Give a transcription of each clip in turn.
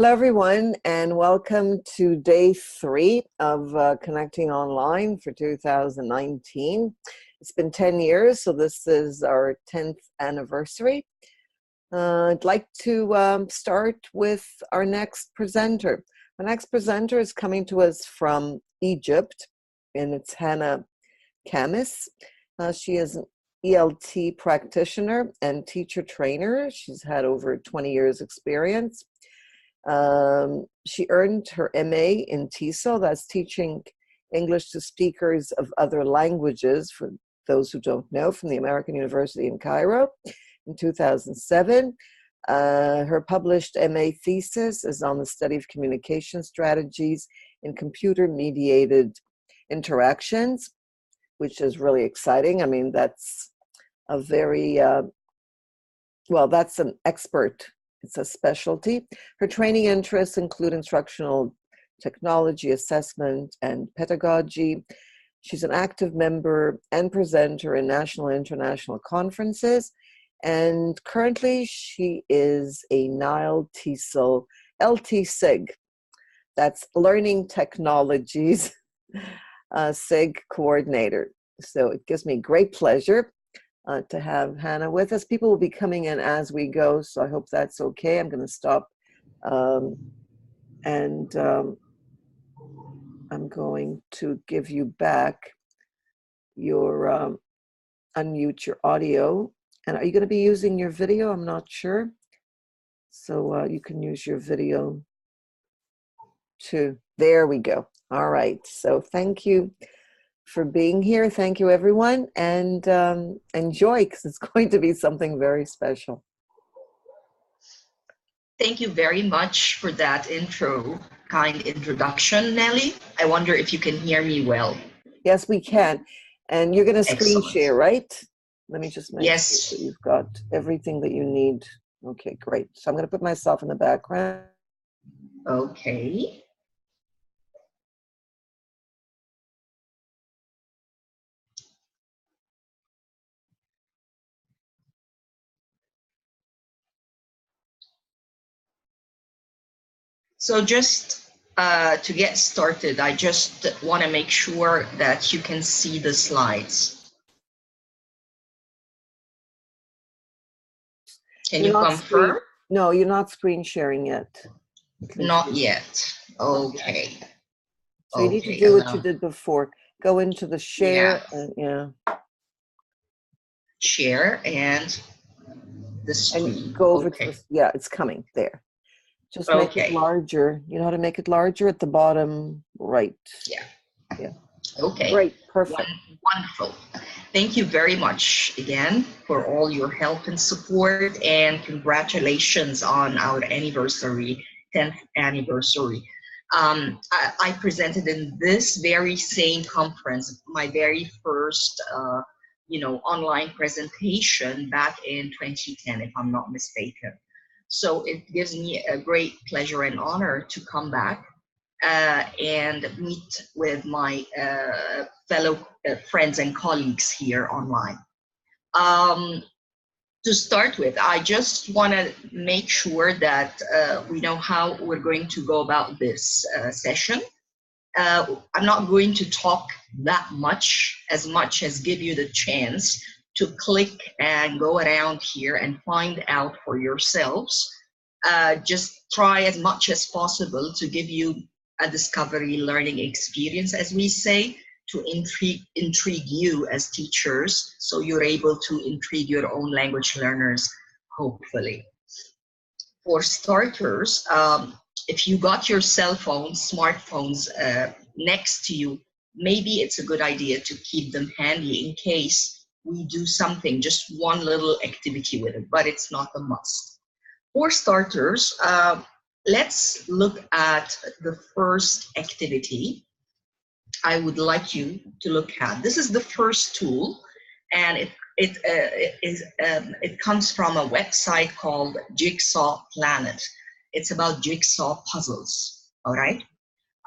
Hello, everyone, and welcome to day 3 of Connecting Online for 2019. It's been 10 years, so this is our 10th anniversary. I'd like to start with our next presenter. Our next presenter is coming to us from Egypt, and it's Hannah Kamis. She is an ELT practitioner and teacher trainer. She's had over 20 years experience. She earned her MA in TESOL, that's teaching English to speakers of other languages, for those who don't know, from the American University in Cairo in 2007. Her published MA thesis is on the study of communication strategies in computer-mediated interactions, which is really exciting. I mean, that's a very, that's an expert. It's a specialty. Her training interests include instructional technology, assessment, and pedagogy. She's an active member and presenter in national and international conferences. And currently she is a Nile TESOL LT SIG. That's Learning Technologies SIG coordinator. So it gives me great pleasure to have Hannah with us. People will be coming in as we go, so I hope that's okay. I'm going to stop and I'm going to give you back your, unmute your audio. And are you going to be using your video? I'm not sure. So you can use your video too. There we go. All right. So thank you for being here. Thank you, everyone, and enjoy, because it's going to be something very special. Thank you very much for that kind introduction, Nelly. I wonder if you can hear me well. Yes, we can. And you're going to screen share, right? Let me just make sure that you've got everything that you need. Okay, great. So I'm going to put myself in the background. Okay. So just to get started, I just want to make sure that you can see the slides. Can you confirm? No, you're not screen sharing yet. Not yet. Okay. So you need to do what you did before. Go into the share. Share and the screen. And go over to the, it's coming there. Just make it larger. You know how to make it larger at the bottom right. Yeah. Okay. Great. Perfect. Wonderful. Thank you very much again for all your help and support, and congratulations on our anniversary, 10th anniversary. I presented in this very same conference, my very first, online presentation back in 2010, if I'm not mistaken. So it gives me a great pleasure and honor to come back and meet with my fellow friends and colleagues here online. To start with, I just want to make sure that we know how we're going to go about this session. I'm not going to talk that much as give you the chance to click and go around here and find out for yourselves. Just try as much as possible to give you a discovery learning experience, as we say, to intrigue you as teachers, so you're able to intrigue your own language learners, hopefully. For starters, if you got your cell phones, smartphones next to you, maybe it's a good idea to keep them handy in case we do something, just one little activity with it, but it's not a must. For starters, let's look at the first activity I would like you to look at. This is the first tool, and it comes from a website called Jigsaw Planet. It's about jigsaw puzzles, all right?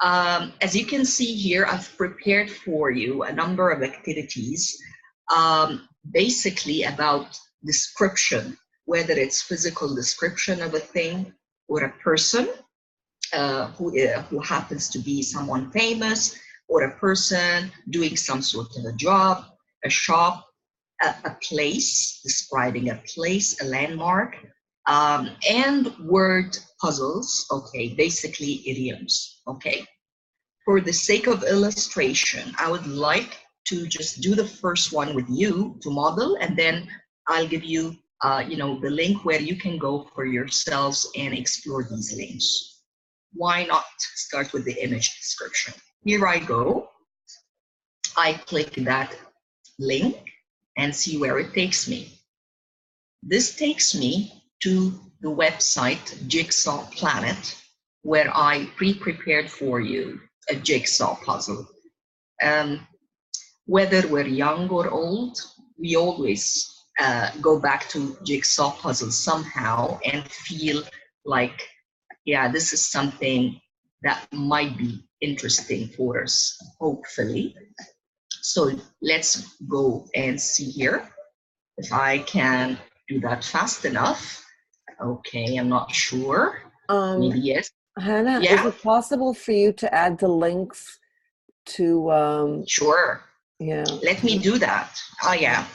As you can see here, I've prepared for you a number of activities, basically about description, whether it's physical description of a thing or a person, who happens to be someone famous or a person doing some sort of a job, a shop, a place, describing a place, a landmark, and word puzzles, okay, basically idioms, okay. For the sake of illustration, I would like to just do the first one with you to model, and then I'll give you, the link where you can go for yourselves and explore these links. Why not start with the image description? Here I go. I click that link and see where it takes me. This takes me to the website Jigsaw Planet, where I pre-prepared for you a jigsaw puzzle. Whether we're young or old, we always go back to jigsaw puzzles somehow and feel like, yeah, this is something that might be interesting for us, hopefully. So let's go and see here if I can do that fast enough. Okay, I'm not sure. Maybe yes. Hannah, Yeah. is it possible for you to add the links to Sure. yeah. Let me do that. Oh yeah.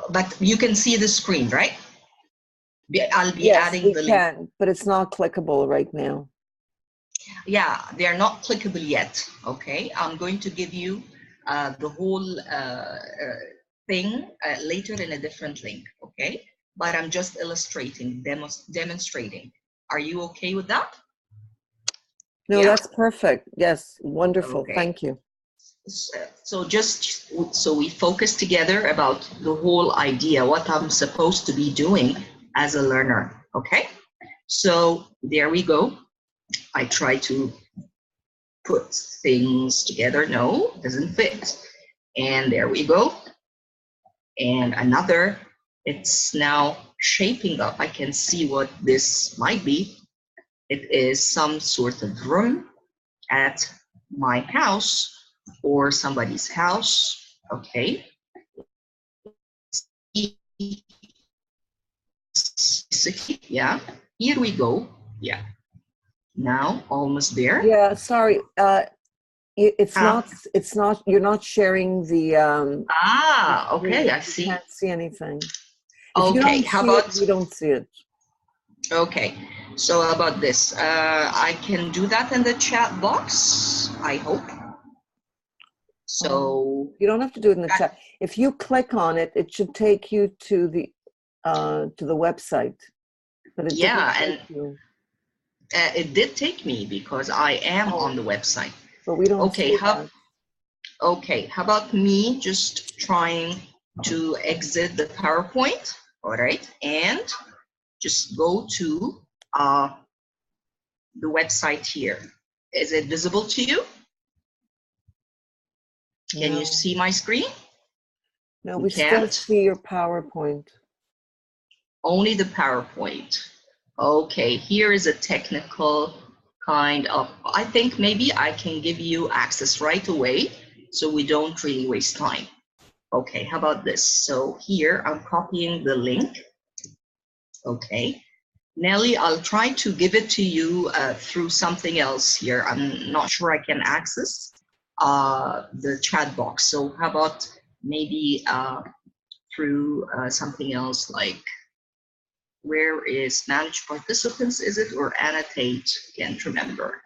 But you can see the screen, right? I'll be adding the link. Yes, we can, but it's not clickable right now. Yeah, they are not clickable yet. Okay, I'm going to give you the whole thing later in a different link. Okay, but I'm just illustrating, demonstrating. Are you okay with that? No, Yeah? that's perfect. Yes, wonderful. Okay. Thank you. So just so we focus together about the whole idea, what I'm supposed to be doing as a learner. Okay, so there we go. I try to put things together. No, doesn't fit. And there we go. And another, it's now shaping up. I can see what this might be. It is some sort of room at my house or somebody's house. Okay. Yeah, here we go. Yeah. Now almost there. Yeah, sorry. It's not, you're not sharing the okay, I see. You can't see anything. Okay, how about you don't see it. Okay, so about this, I can do that in the chat box, I hope. So you don't have to do it in the chat. If you click on it, it should take you to the website. But it yeah, and it did take me because I am on the website. But we don't see that. Okay, how about me just trying to exit the PowerPoint, all right, and just go to the website here. Is it visible to you? Can you see my screen? No, we still see your PowerPoint. Only the PowerPoint. Okay, here is a technical kind of, I think maybe I can give you access right away so we don't really waste time. Okay, how about this? So here I'm copying the link. Okay, Nelly, I'll try to give it to you through something else here. I'm not sure I can access the chat box. So how about maybe through something else like, where is manage participants, is it, or annotate? Can't remember.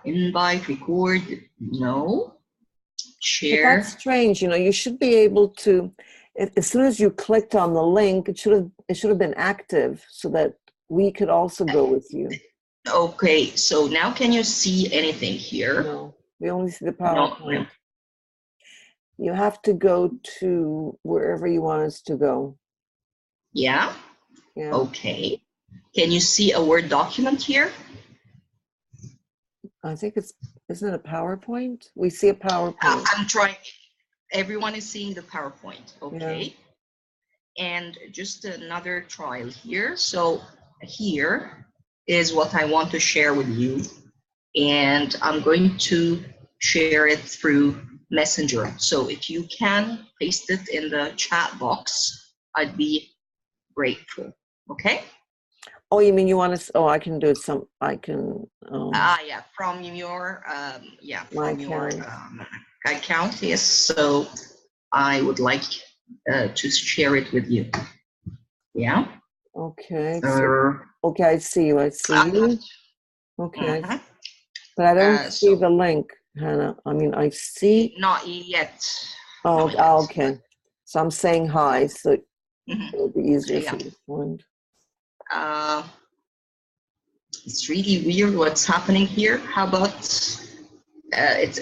Invite, record, no. Share. But that's strange, you know, you should be able to, as soon as you clicked on the link, it should have been active so that we could also go with you. Okay, so now can you see anything here? No, we only see the PowerPoint. No. You have to go to wherever you want us to go. Yeah? Yeah. Okay. Can you see a Word document here? I think isn't it a PowerPoint? We see a PowerPoint. I'm trying. Everyone is seeing the PowerPoint. Okay. Yeah. And just another trial here. So here is what I want to share with you. And I'm going to share it through Messenger. So if you can paste it in the chat box, I'd be grateful. Okay? Oh, you mean you want to? Oh, I can do it. I can. Yeah, from your My account. account. Yes. So I would like to share it with you. Yeah. Okay. Uh, Okay, I see you. I see I'm not. you. Okay, Mhm. but I don't see So the link, Hannah. I mean, I see. not yet. Oh, Not yet. okay. So I'm saying hi, so Mhm. it'll be easier for Yeah. you to find. Uh, it's really weird what's happening here. How about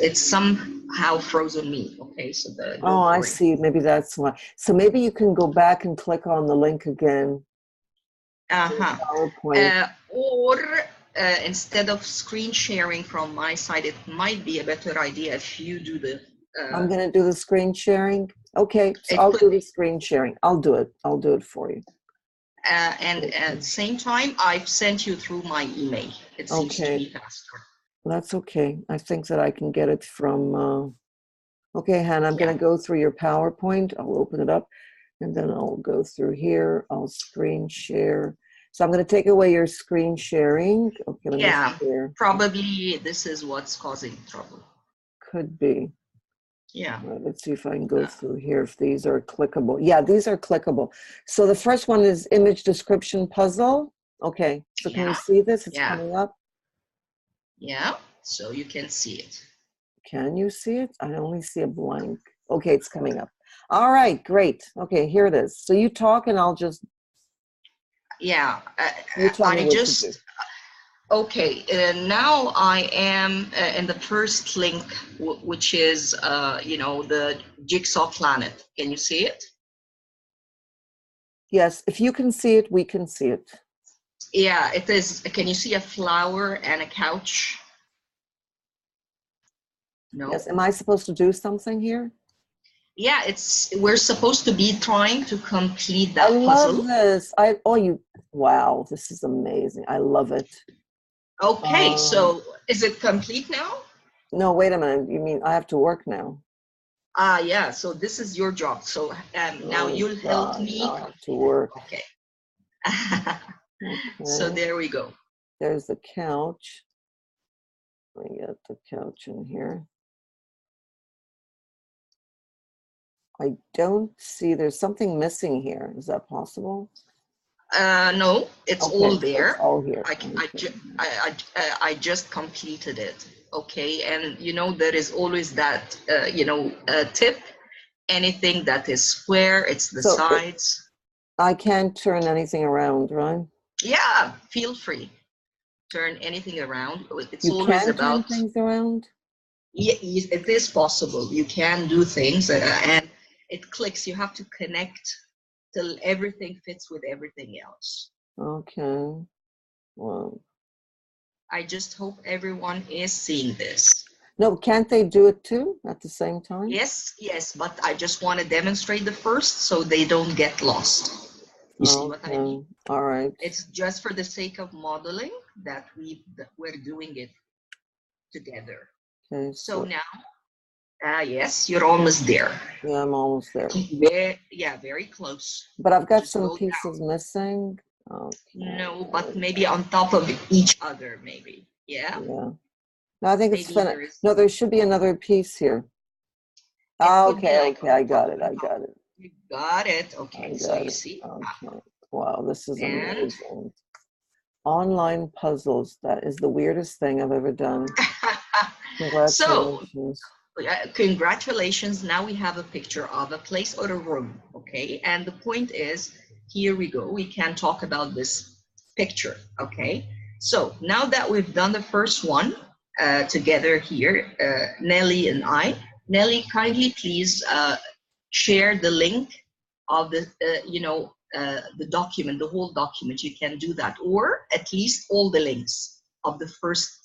it's somehow frozen me. Okay, so Oh, don't I worry. see. Maybe that's why. So maybe you can go back and click on the link again. Uh-huh. PowerPoint. Or instead of screen sharing from my side, it might be a better idea if you do the. I'm going to do the screen sharing. Okay, so It I'll could, do the screen sharing. I'll do it. I'll do it for you. and at the same time, I've sent you through my email. It seems to Okay, be faster. that's okay. I think that I can get it from. Okay, Hannah, I'm going to go through your PowerPoint. I'll open it up, and then I'll go through here. I'll screen share. So I'm going to take away your screen sharing. Okay, let me share. Probably this is what's causing trouble. Could be. Yeah. All right, let's see if I can go through here if these are clickable. Yeah, these are clickable. So the first one is image description puzzle. Okay, so can you see this? It's coming up. Yeah, so you can see it. Can you see it? I only see a blank. Okay, it's coming up. All right, great. Okay, here it is. So you talk and I'll just. Yeah, You tell me I what to do. okay, now I am in the first link, which is, the Jigsaw Planet. Can you see it? Yes, if you can see it, we can see it. Yeah, it is. Can you see a flower and a couch? No? Yes, am I supposed to do something here? Yeah, we're supposed to be trying to complete that puzzle. I love this. Wow, this is amazing. I love it. Okay, so is it complete now? No, wait a minute. You mean I have to work now? Yeah, so this is your job. So now you'll help me. Now I have to work. Okay. Okay. So there we go. There's the couch. Let me get the couch in here. I don't see, there's something missing here. Is that possible? No, it's all there. It's all here. I just completed it. Okay, and there is always that tip. Anything that is square, it's the sides. I can't turn anything around, right? Yeah, feel free. Turn anything around. It's you always can about turn things around. Yeah, it is possible. You can do things, and it clicks. You have to connect till everything fits with everything else. Okay. Well, I just hope everyone is seeing this. No, can't they do it too at the same time? Yes, but I just want to demonstrate the first so they don't get lost. You see what I mean? All right. It's just for the sake of modeling that we're doing it together. Okay, so now, yes, you're almost there. Yeah, I'm almost there. Very close. But I've got just some pieces missing. Okay. No, but maybe on top of each other, maybe. Yeah. Yeah. No, I think it's finished. No, there should be another piece here. Okay, I got it. You got it. Okay, so you see. Okay. Wow, this is amazing. Online puzzles. That is the weirdest thing I've ever done. Congratulations. So, congratulations. Now we have a picture of a place or a room. Okay, and the point is, here we go. We can talk about this picture. Okay, so now that we've done the first one together here, Nelly and I. Nelly, kindly please share the link of the the document, the whole document. You can do that, or at least all the links of the first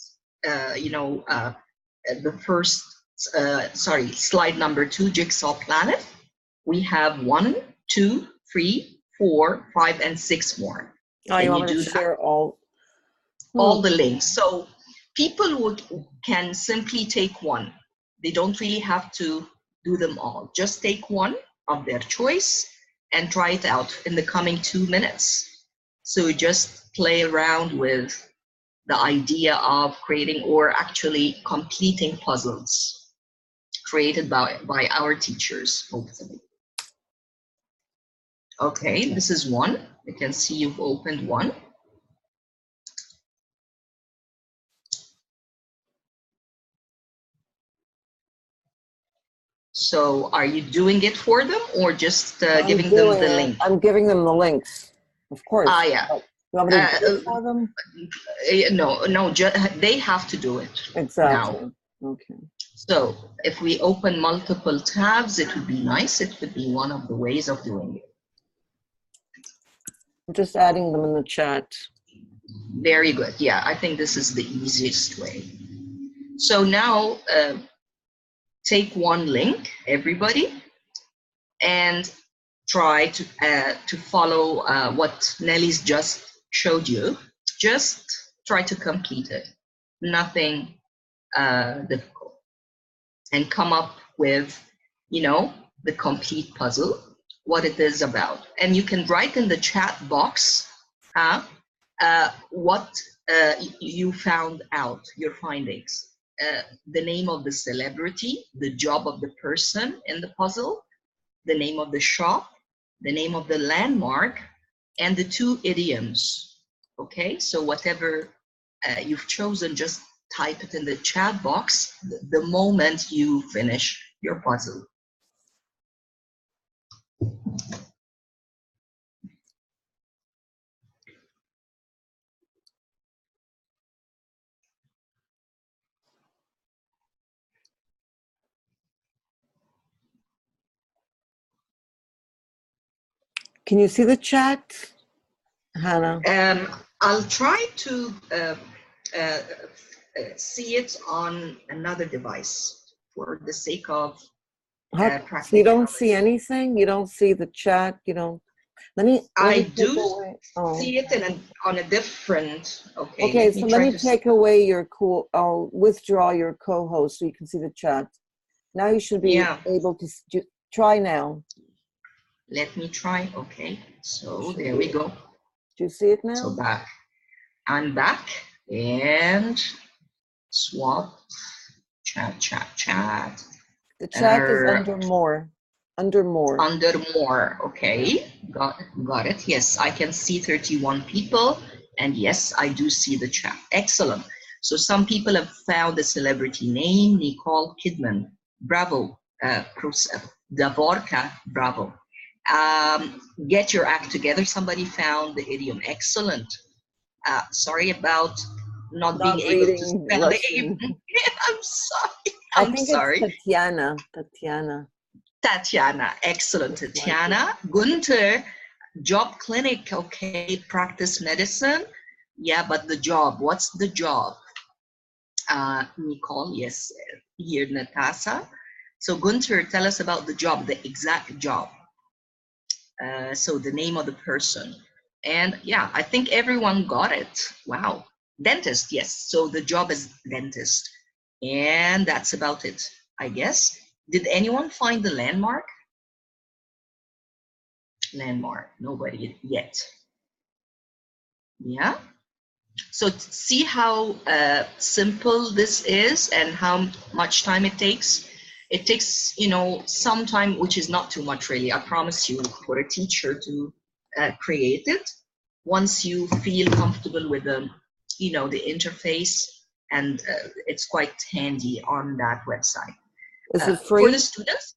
slide number 2, Jigsaw Planet. We have 1, 2, 3, 4, 5, and 6 more. You want me to share all the links? So people can simply take one. They don't really have to do them all. Just take one of their choice and try it out in the coming 2 minutes. So just play around with the idea of creating or actually completing puzzles created by our teachers, hopefully. Okay, this is one. You can see you've opened one. So are you doing it for them or just giving them the link? I'm giving them the links, of course. Ah, yeah. You want me to do it for them? No, they have to do it. Exactly. Now. Okay. So if we open multiple tabs, it would be nice. It would be one of the ways of doing it. I'm just adding them in the chat. Very good. Yeah, I think this is the easiest way. So now take one link, everybody, and try to follow what Nelly's just showed you. Just try to complete it. Nothing difficult. And come up with, you know, the complete puzzle, what it is about. And you can write in the chat box what you found out, your findings. The name of the celebrity, the job of the person in the puzzle, the name of the shop, the name of the landmark, and the 2 idioms. Okay, so whatever you've chosen, just type it in the chat box the moment you finish your puzzle. Can you see the chat, Hannah? I'll try to see it on another device for the sake of So you don't see anything? You don't see the chat? You don't? Let me I do Oh. see it on a different. Okay, so let me take away your I'll withdraw your co-host so you can see the chat. Now you should be able to try now. Let me try. Okay, so there we go. Do you see it now? So back. I'm back and swap chat. The chat is under more. Under more. Under more. Okay, got it. Yes, I can see 31 people, and yes, I do see the chat. Excellent. So some people have found the celebrity name, Nicole Kidman. Bravo. Davorka. Bravo. Get your act together. Somebody found the idiom. Excellent. Sorry about not being able to spell the name. I'm sorry. I'm sorry. It's Tatiana. Excellent. Tatiana. Gunther. Job clinic. Okay. Practice medicine. Yeah, but the job. What's the job? Nicole. Yes. Here, Natasha. So Gunther, tell us about the job, the exact job. So the name of the person. And yeah, I think everyone got it. Wow. Dentist, yes. So the job is dentist. And that's about it, I guess. Did anyone find the landmark? Landmark, nobody yet. Yeah. So see how simple this is and how much time it takes. It takes, you know, some time, which is not too much really. I promise you, for a teacher to create it. Once you feel comfortable with the, you know, the interface, and it's quite handy on that website. Is it free? For the students,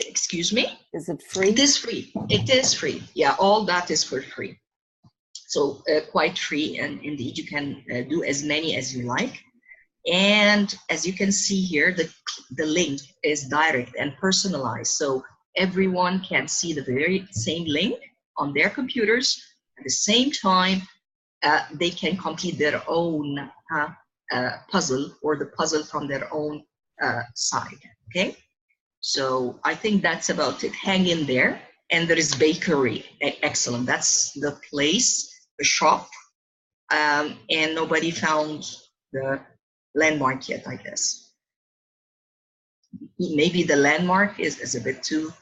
excuse me? Is it free? It is free. It is free. Yeah, all that is for free. So quite free, and indeed you can do as many as you like. And as you can see here, the link is direct and personalized. So everyone can see the very same link on their computers. At the same time, they can complete their own puzzle, or the puzzle from their own side, okay? So I think that's about it. Hang in there. And there is bakery. Excellent. That's the place, the shop. And nobody found the landmark yet, I guess. Maybe the landmark is a bit too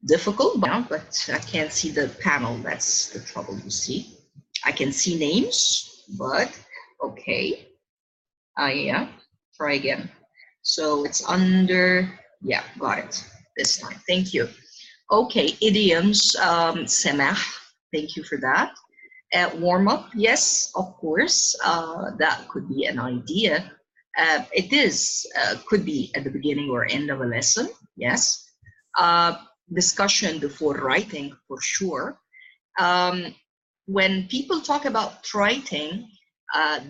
difficult, but I can't see the panel. That's the trouble, you see. I can see names, but okay. Yeah, try again. So it's under, yeah, got it this time. Thank you. Okay, idioms, semah, thank you for that. Warm up, yes, of course, that could be an idea. It is, could be at the beginning or end of a lesson, yes. Uh, Discussion before writing, for sure. Um, when people talk about writing,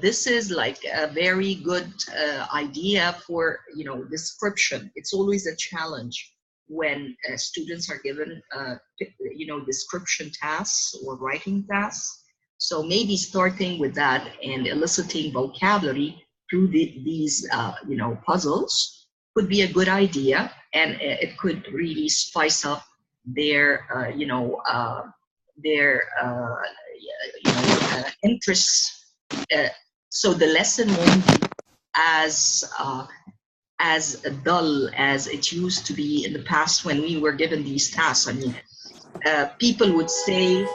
this is like a very good idea for, description. It's always a challenge when students are given, description tasks or writing tasks. So maybe starting with that and eliciting vocabulary through these, puzzles could be a good idea, and it could really spice up their, their interests, so the lesson won't be as dull as it used to be in the past when we were given these tasks. I mean, people would say,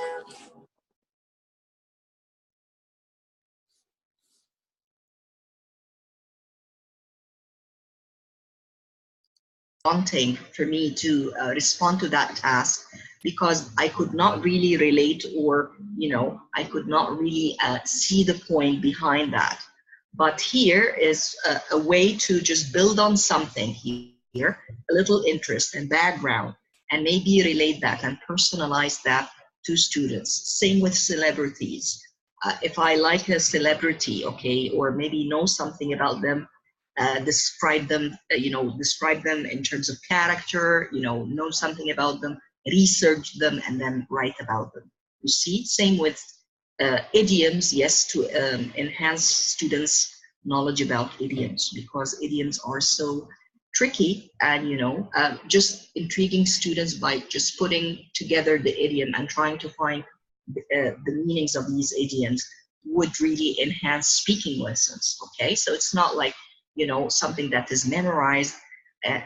daunting for me to respond to that task because I could not really relate, or I could not really see the point behind that. But here is a way to just build on something here, a little interest and background, and maybe relate that and personalize that to students. Same with celebrities. If I like a celebrity, okay, or maybe know something about them, describe them, describe them in terms of character, know something about them, research them, and then write about them. You see, same with idioms, yes, to enhance students' knowledge about idioms, because idioms are so tricky, and just intriguing students by just putting together the idiom and trying to find the meanings of these idioms would really enhance speaking lessons. Okay, so it's not like something that is memorized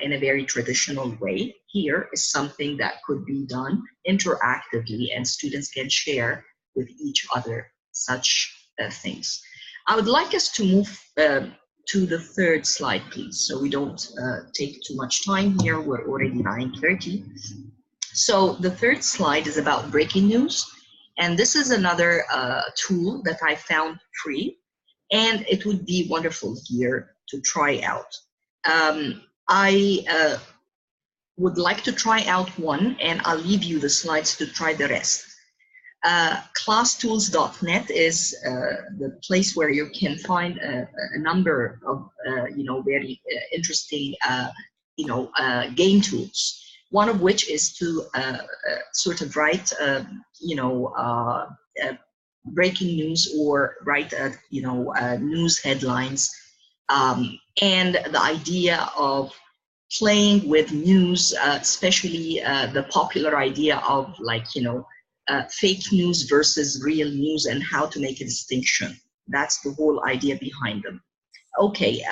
in a very traditional way. Here is something that could be done interactively, and students can share with each other such things. I would like us to move to the third slide, please, so we don't take too much time here. We're already 9:30. So the third slide is about breaking news. And this is another tool that I found free, and it would be wonderful here to try out. I would like to try out one, and I'll leave you the slides to try the rest. Classtools.net is the place where you can find a number of very interesting game tools. One of which is to sort of write breaking news, or write news headlines, and the idea of playing with news, especially the popular idea of fake news versus real news, and how to make a distinction. That's the whole idea behind them. Okay,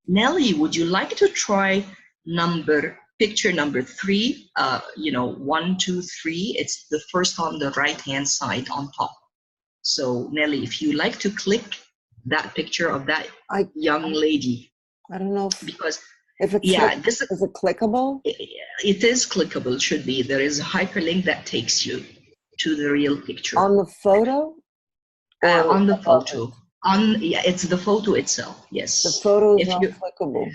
Nelly, would you like to try picture number 3? 1, 2, 3. It's the first on the right-hand side on top. So Nelly, if you like to click that picture of that young lady. I don't know if it's is it clickable? It is clickable, should be. There is a hyperlink that takes you to the real picture. On the photo? On the photo. It's the photo itself, yes. The photo is not clickable.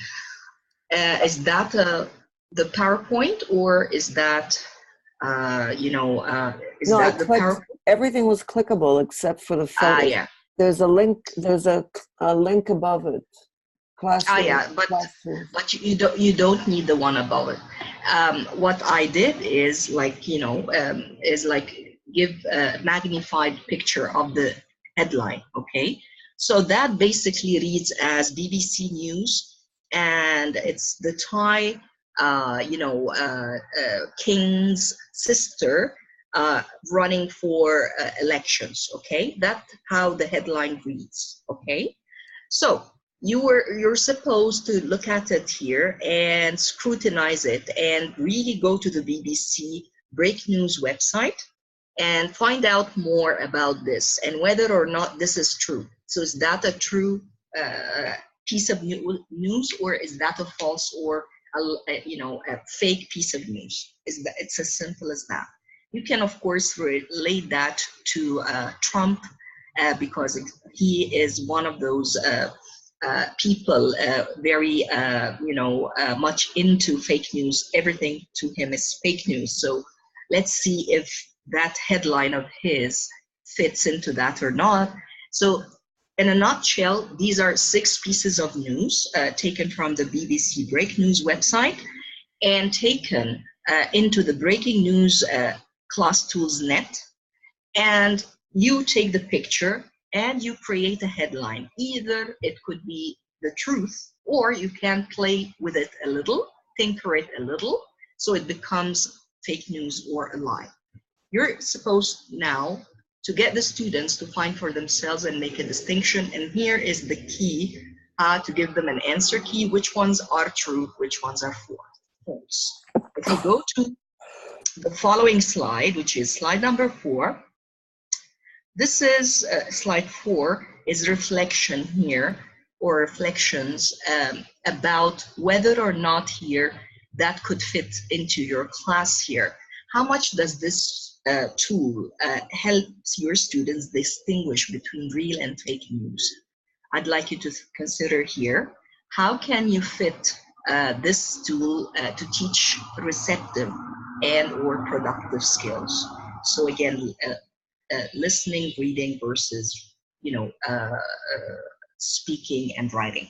Is that the PowerPoint, or is that, is no, that the PowerPoint? Everything was clickable except for the photo. Yeah. There's a link, there's a link above it. Yeah, but you don't need the one above it. What I did is give a magnified picture of the headline. Okay, so that basically reads as BBC News, and it's the Thai, king's sister running for elections. Okay, that's how the headline reads. Okay, so you're supposed to look at it here and scrutinize it, and really go to the BBC Break News website and find out more about this and whether or not this is true. So is that a true piece of news, or is that a false or a fake piece of news? Is that it's as simple as that. You can of course relate that to Trump because he is one of those people very much into fake news. Everything to him is fake news. So let's see if that headline of his fits into that or not. So in a nutshell, these are 6 pieces of news taken from the BBC Break News website and taken into the Breaking News Class Tools Net. And you take the picture and you create a headline. Either it could be the truth, or you can play with it a little, tinker it a little, so it becomes fake news or a lie. You're supposed now to get the students to find for themselves and make a distinction. And here is the key to give them an answer key. Which ones are true? Which ones are false? If you go to the following slide, which is slide number 4, this is slide 4 is reflection here, or reflections about whether or not here that could fit into your class here. How much does this tool help your students distinguish between real and fake news? I'd like you to consider here, how can you fit this tool to teach receptive and or productive skills? So again, listening, reading versus speaking and writing.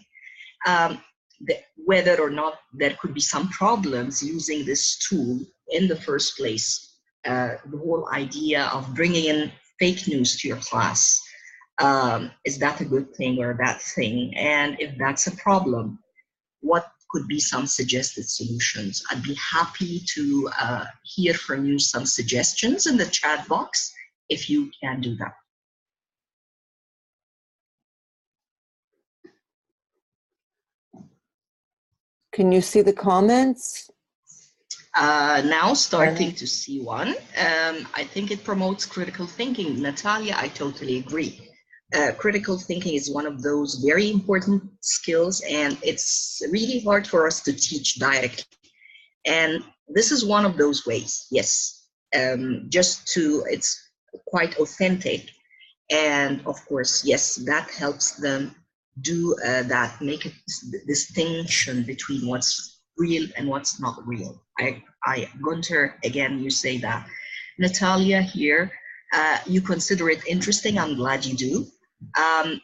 Whether or not there could be some problems using this tool in the first place. The whole idea of bringing in fake news to your class, is that a good thing or a bad thing? And if that's a problem, what could be some suggested solutions? I'd be happy to hear from you some suggestions in the chat box if you can do that. Can you see the comments? Now starting to see one. I think it promotes critical thinking. Natalia, I totally agree. Critical thinking is one of those very important skills, and it's really hard for us to teach directly. And this is one of those ways, yes. It's quite authentic. And of course, yes, that helps them do that, make a distinction between what's real and what's not real. Gunther, again, you say that. Natalia here, you consider it interesting. I'm glad you do.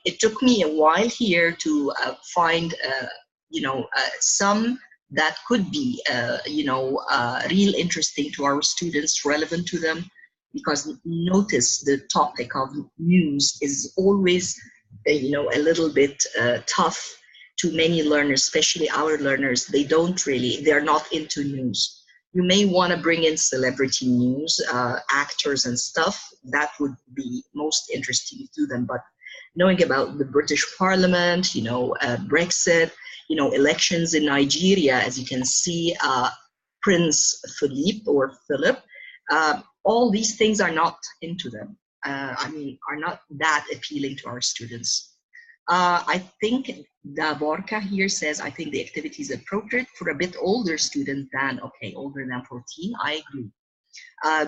It took me a while here to find, some that could be, real interesting to our students, relevant to them, because notice the topic of news is always, a little bit tough to many learners, especially our learners. They're not into news. You may want to bring in celebrity news, actors and stuff. That would be most interesting to them. But knowing about the British Parliament, Brexit, elections in Nigeria, as you can see, Prince Philip, all these things are not into them. Are not that appealing to our students. I think Davorka here says, I think the activity is appropriate for a bit older student older than 14. I agree.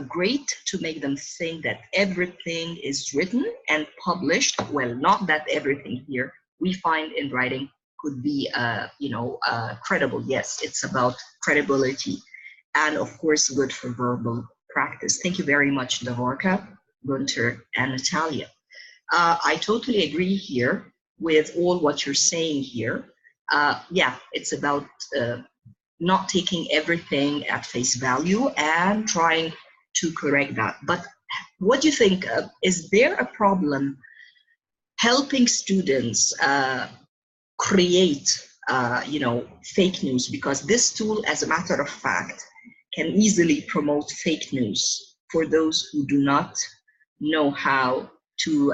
Great to make them think that everything is written and published. Well, not that everything here we find in writing could be, credible. Yes, it's about credibility, and of course, good for verbal practice. Thank you very much, Davorka, Gunther, and Natalia. I totally agree here with all what you're saying here. It's about not taking everything at face value and trying to correct that. But what do you think? Is there a problem helping students create, fake news? Because this tool, as a matter of fact, can easily promote fake news for those who do not know how to,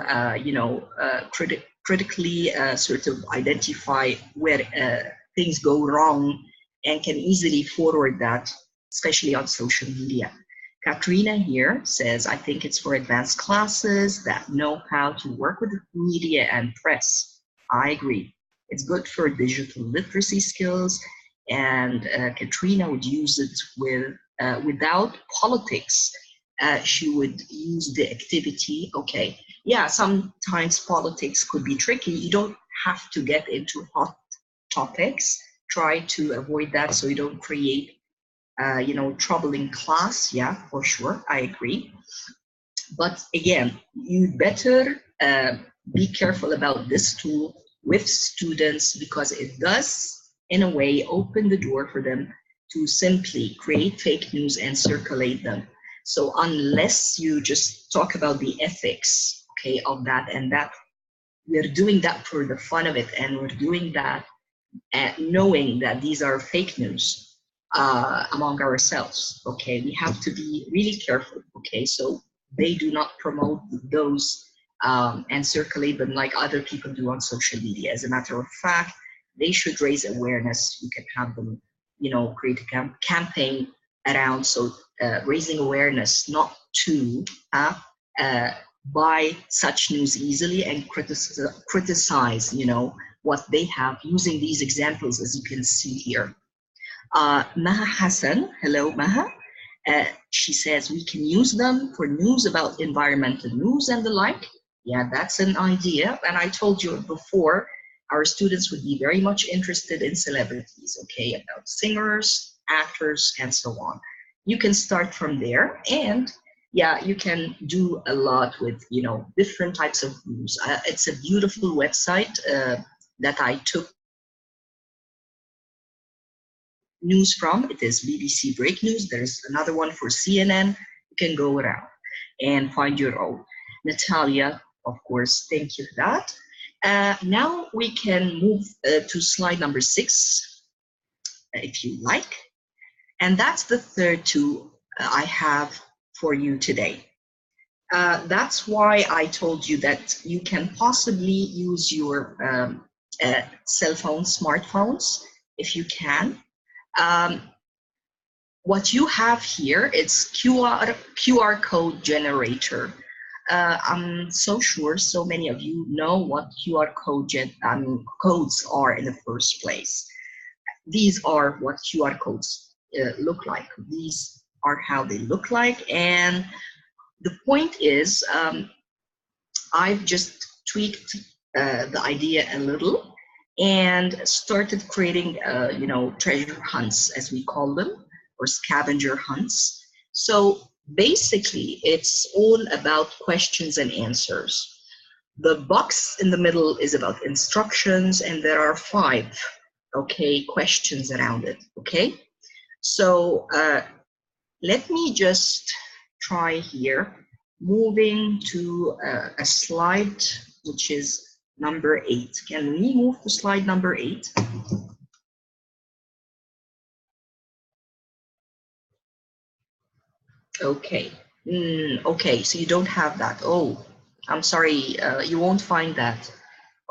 critically sort of identify where things go wrong, and can easily forward that, especially on social media. Katrina here says, I think it's for advanced classes that know how to work with media and press. I agree. It's good for digital literacy skills, and Katrina would use it with without politics. She would use the activity. Okay, yeah, sometimes politics could be tricky. You don't have to get into hot topics. Try to avoid that so you don't create trouble in class. Yeah, for sure, I agree. But again, you better be careful about this tool with students, because it does, in a way, open the door for them to simply create fake news and circulate them. So unless you just talk about the ethics, okay, of that, and that we're doing that for the fun of it, and we're doing that knowing that these are fake news among ourselves. Okay, we have to be really careful. Okay, so they do not promote those and circulate them like other people do on social media. As a matter of fact, they should raise awareness. You can have them, create a campaign around, so raising awareness not to buy such news easily and criticize, what they have, using these examples as you can see here. Maha Hassan, hello Maha. She says we can use them for news about environmental news and the like. Yeah, that's an idea. And I told you before, our students would be very much interested in celebrities, okay, about singers, actors, and so on. You can start from there, and yeah, you can do a lot with, different types of news. It's a beautiful website that I took news from. It is BBC Break News. There's another one for CNN. You can go around and find your own. Natalia, of course, thank you for that. Now we can move to slide number 6, if you like. And that's the third tool I have for you today. That's why I told you that you can possibly use your cell phones, smartphones, if you can. What you have here, it's QR code generator. I'm so sure so many of you know what QR codes are in the first place. These are what QR codes look like. These are how they look like. And the point is, I've just tweaked the idea a little and started creating, treasure hunts, as we call them, or scavenger hunts. So basically, it's all about questions and answers. The box in the middle is about instructions, and there are 5, okay, questions around it, okay? So let me just try here, moving to a slide, which is number 8. Can we move to slide number 8? Okay. Okay, so you don't have that. Oh, I'm sorry, you won't find that.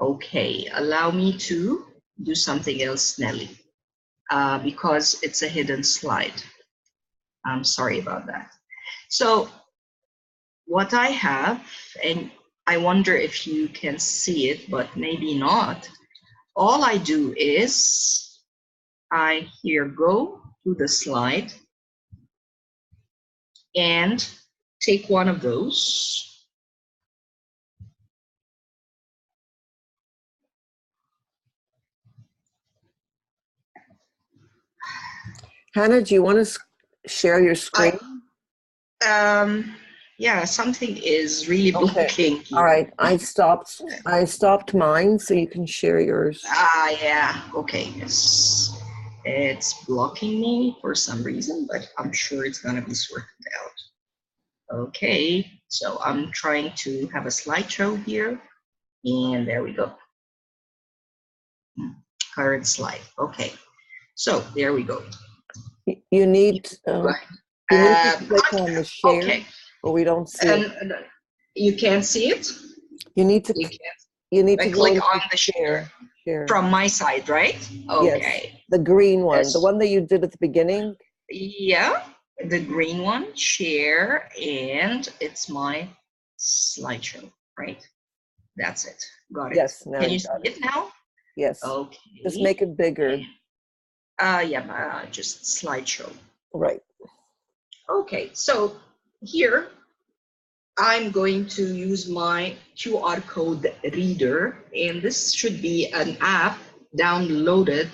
Okay, allow me to do something else, Nelly, because it's a hidden slide. I'm sorry about that. So what I have, and I wonder if you can see it, but maybe not. All I do is I here go to the slide and take one of those. Hannah, do you want to share your screen? Yeah, something is really blocking. All right, I stopped mine, so you can share yours. Yeah, okay, it's blocking me for some reason, but I'm sure it's gonna be sorted out. Okay, so I'm trying to have a slideshow here, and there we go. Current slide. Okay, so there we go. You need to click on the share, okay, or we don't see it. You can't see it. You need to. You need to click on the share from my side, right? Okay. Yes, the green one, the one that you did at the beginning. Yeah. the green one, share, and it's my slideshow, right? That's it. Got it. Yes, now Can you you see got it. it now? Yes. Okay. Just make it bigger. Yeah, just slideshow. Right. Okay, so here I'm going to use my QR code reader, and this should be an app downloaded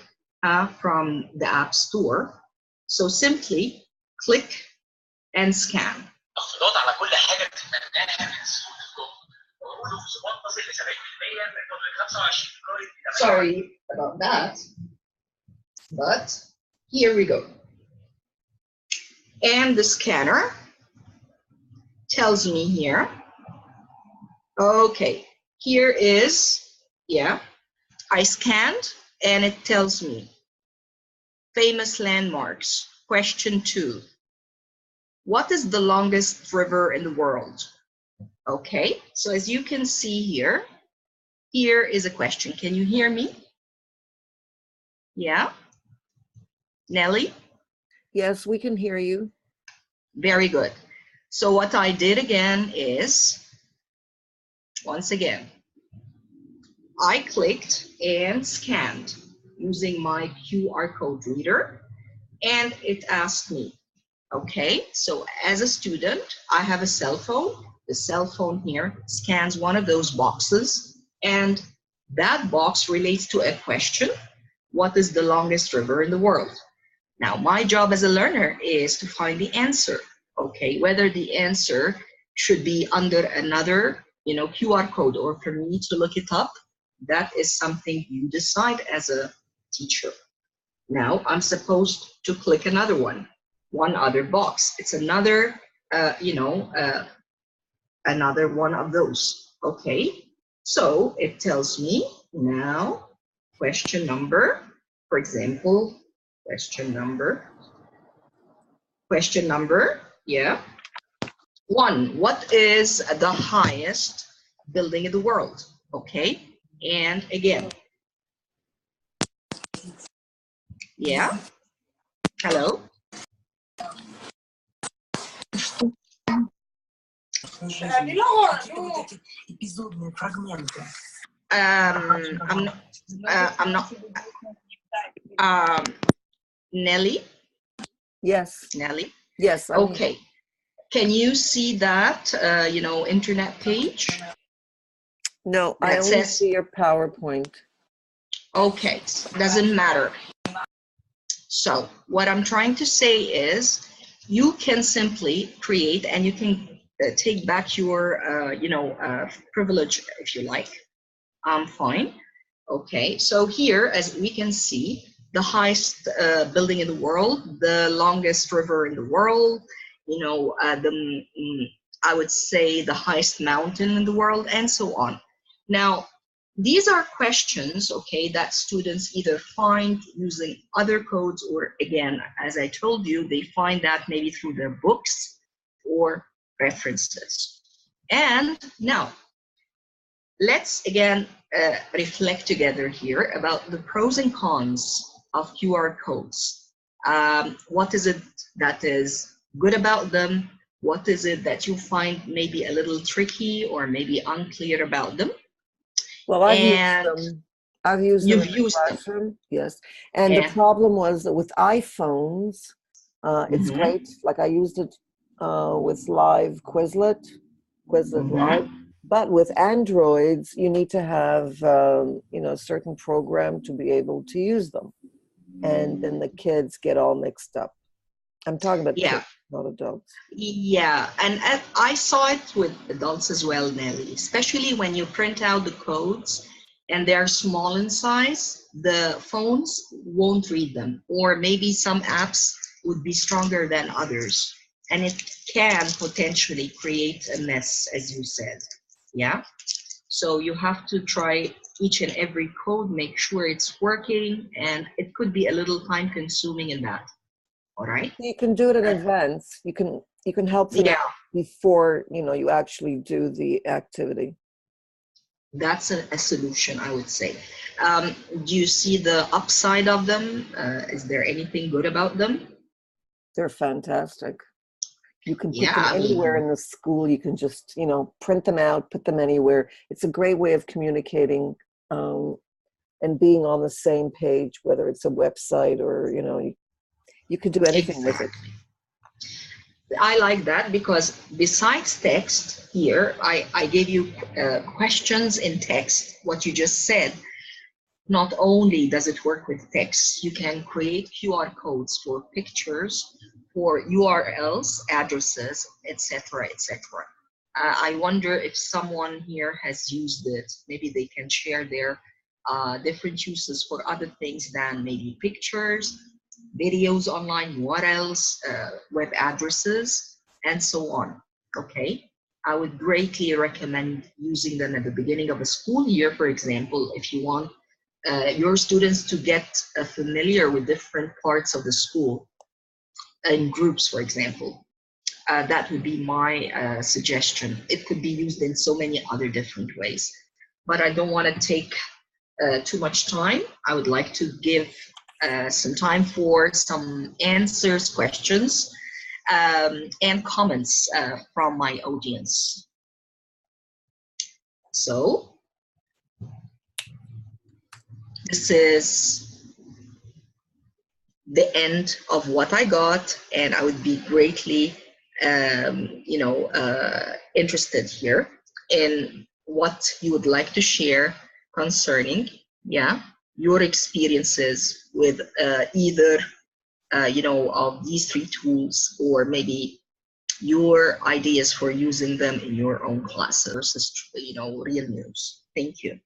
from the App Store. So simply click and scan. Sorry about that, but here we go. And the scanner tells me here, okay, here is, yeah, I scanned and it tells me famous landmarks. Question 2. What is the longest river in the world? Okay, so as you can see here, here is a question. Can you hear me? Yeah? Nelly? Yes, we can hear you. Very good. So what I did again is, once again, I clicked and scanned using my QR code reader, and it asked me, okay, so as a student, I have a cell phone. The cell phone here scans one of those boxes, and that box relates to a question: what is the longest river in the world? Now, my job as a learner is to find the answer, okay, whether the answer should be under another, QR code, or for me to look it up. That is something you decide as a teacher. Now I'm supposed to click another one other box. It's another, another one of those. Okay, so it tells me now question number, for example, question number, yeah, 1. What is the highest building in the world? Okay, and again, yeah, hello. I'm not, Nelly? Yes. Nelly? Yes. Okay. Can you see that, internet page? No, that I only says, see your PowerPoint. Okay, doesn't matter. So what I'm trying to say is you can simply create, and you can take back your, privilege if you like. Fine. Okay, so here, as we can see, the highest building in the world, the longest river in the world, I would say the highest mountain in the world, and so on. Now, these are questions, okay, that students either find using other codes, or again, as I told you, they find that maybe through their books or references. And now, let's again reflect together here about the pros and cons of QR codes. What is it that is good about them? What is it that you find maybe a little tricky or maybe unclear about them? Well, I've used them. I've used them in the classroom. Yes. And the problem was that with iPhones, it's great. Like I used it with Live Quizlet Live. But with Androids, you need to have, a certain program to be able to use them. And then the kids get all mixed up. I'm talking about kids, not adults. Yeah, and I saw it with adults as well, Nelly, especially when you print out the codes and they're small in size, the phones won't read them, or maybe some apps would be stronger than others, and it can potentially create a mess, as you said. Yeah, so you have to try each and every code, make sure it's working, and it could be a little time consuming in that. All right, you can do it in advance. You can help them out before you actually do the activity. That's a solution, I would say. Do you see the upside of them? Is there anything good about them? They're fantastic. You can put Yeah, them I anywhere mean, in the school. You can just, you know, print them out, put them anywhere. It's a great way of communicating and being on the same page, whether it's a website or, you know, you could do anything with it. exactly. I like that because besides text here, I gave you questions in text, what you just said. Not only does it work with text, you can create QR codes for pictures, for URLs, addresses, etc., etc. I wonder if someone here has used it. Maybe they can share their different uses for other things than maybe pictures, videos online, what else, web addresses, and so on. Okay. I would greatly recommend using them at the beginning of a school year, for example, if you want your students to get familiar with different parts of the school in groups, for example. That would be my suggestion. It could be used in so many other different ways, but I don't want to take too much time. I would like to give some time for some answers, questions, and comments from my audience. So this is the end of what I got, and I would be greatly, interested here in what you would like to share concerning, yeah, your experiences with either, of these three tools, or maybe your ideas for using them in your own classes versus, real news. Thank you.